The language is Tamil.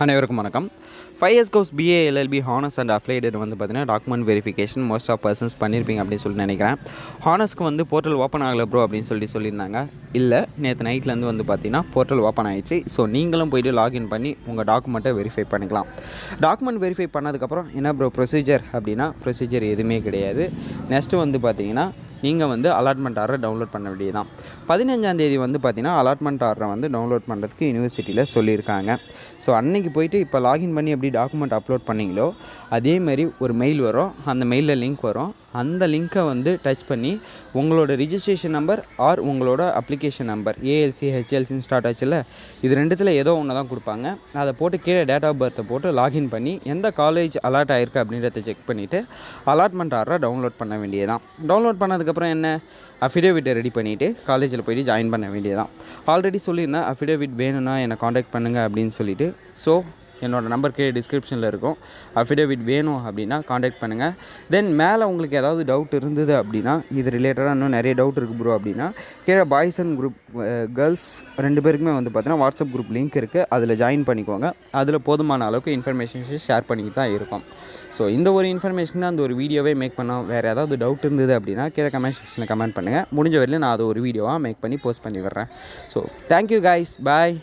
அனைவருக்கும் வணக்கம். 5 years course BA LLB honours and applied வந்து பார்த்தீங்கன்னா document verification most of persons பண்ணியிருப்பீங்க அப்படின்னு சொல்லி நினைக்கிறேன். ஹானர்ஸ்க்கு வந்து போர்ட்டல் ஓப்பன் ஆகலை ப்ரோ அப்படின்னு சொல்லியிருந்தாங்க. இல்லை, நேற்று நைட்லேருந்து வந்து பார்த்தீங்கன்னா போர்ட்டல் ஓப்பன் ஆகிடுச்சு. ஸோ நீங்களும் போய்ட்டு லாகின் பண்ணி உங்கள் டாக்குமெண்ட்டை வெரிஃபை பண்ணிக்கலாம். டாக்குமெண்ட் வெரிஃபை பண்ணதுக்கப்புறம் என்ன ப்ரோ ப்ரொசீஜர் அப்படின்னா, ப்ரொசீஜர் எதுவுமே கிடையாது. நெக்ஸ்ட்டு வந்து பார்த்தீங்கன்னா நீங்கள் வந்து அலாட்மெண்ட் ஆர்டரை டவுன்லோட் பண்ண வேண்டியதுதான். 15ஆம் தேதி வந்து பார்த்தீங்கன்னா அலாட்மெண்ட் ஆர்டரை வந்து டவுன்லோட் பண்ணுறதுக்கு யூனிவர்சிட்டியில் சொல்லியிருக்காங்க. ஸோ அன்றைக்கி போய்ட்டு இப்போ லாகின் பண்ணி எப்படி டாக்குமெண்ட் அப்லோட் பண்ணிங்களோ அதேமாரி ஒரு மெயில் வரும். அந்த மெயிலில் லிங்க் வரும். அந்த லிங்க்கை வந்து டச் பண்ணி உங்களோட ரிஜிஸ்ட்ரேஷன் நம்பர் ஆர் உங்களோட அப்ளிகேஷன் நம்பர் ஏஎல்சி ஹெச்எல்சின்னு ஸ்டார்ட் ஆச்சுல்ல, இது ரெண்டுத்தில் ஏதோ ஒன்று தான் கொடுப்பாங்க. அதை போட்டு கீழே டேட் ஆஃப் பர்த்தை போட்டு லாகின் பண்ணி எந்த காலேஜ் அலாட் ஆகிருக்கு அப்படின்றத செக் பண்ணிவிட்டு அலாட்மெண்ட் ஆர்டரை டவுன்லோட் பண்ண வேண்டியதான். டவுன்லோட் பண்ணதுக்கப்புறம் என்ன, அஃபிடேவிட்டை ரெடி பண்ணிவிட்டு காலேஜில் போய்ட்டு ஜாயின் பண்ண வேண்டியதான். ஆல்ரெடி சொல்லியிருந்தேன் அஃபிடேவிட் வேணும்னா என்னை காண்டாக்ட் பண்ணுங்கள் அப்படின்னு சொல்லிவிட்டு. ஸோ என்னோடய நம்பர் கீழே டிஸ்கிரிப்ஷனில் இருக்கும். அஃபிடேவிட் வேணும் அப்படின்னா காண்டாக்ட் பண்ணுங்கள். தென் மேலே உங்களுக்கு ஏதாவது டவுட் இருந்தது அப்படின்னா, இது ரிலேட்டடாக இன்னும் நிறைய டவுட் இருக்குது ப்ரோ அப்படின்னா, கீழே பாய்ஸ் அண்ட் குரூப் கேர்ள்ஸ் 2 பேருக்குமே வந்து பார்த்தீங்கன்னா வாட்ஸ்அப் குரூப் லிங்க் இருக்குது. அதில் ஜாயின் பண்ணிக்கோங்க. அதில் போதுமான அளவுக்கு இன்ஃபர்மேஷன்ஸை ஷேர் பண்ணிக்கிட்டு தான் இருக்கும். ஸோ இந்த ஒரு இன்ஃபர்மேஷன் தான் அந்த ஒரு வீடியோவே மேக் பண்ணோம். வேறு ஏதாவது டவுட் இருந்தது அப்படின்னா கீழே கமெண்ட் செக்ஷனில் கமெண்ட் பண்ணுங்கள். முடிஞ்ச வரையிலும் நான் அது ஒரு வீடியோவாக மேக் பண்ணி போஸ்ட் பண்ணி விடுறேன். ஸோ தேங்க்யூ கைஸ், பாய்.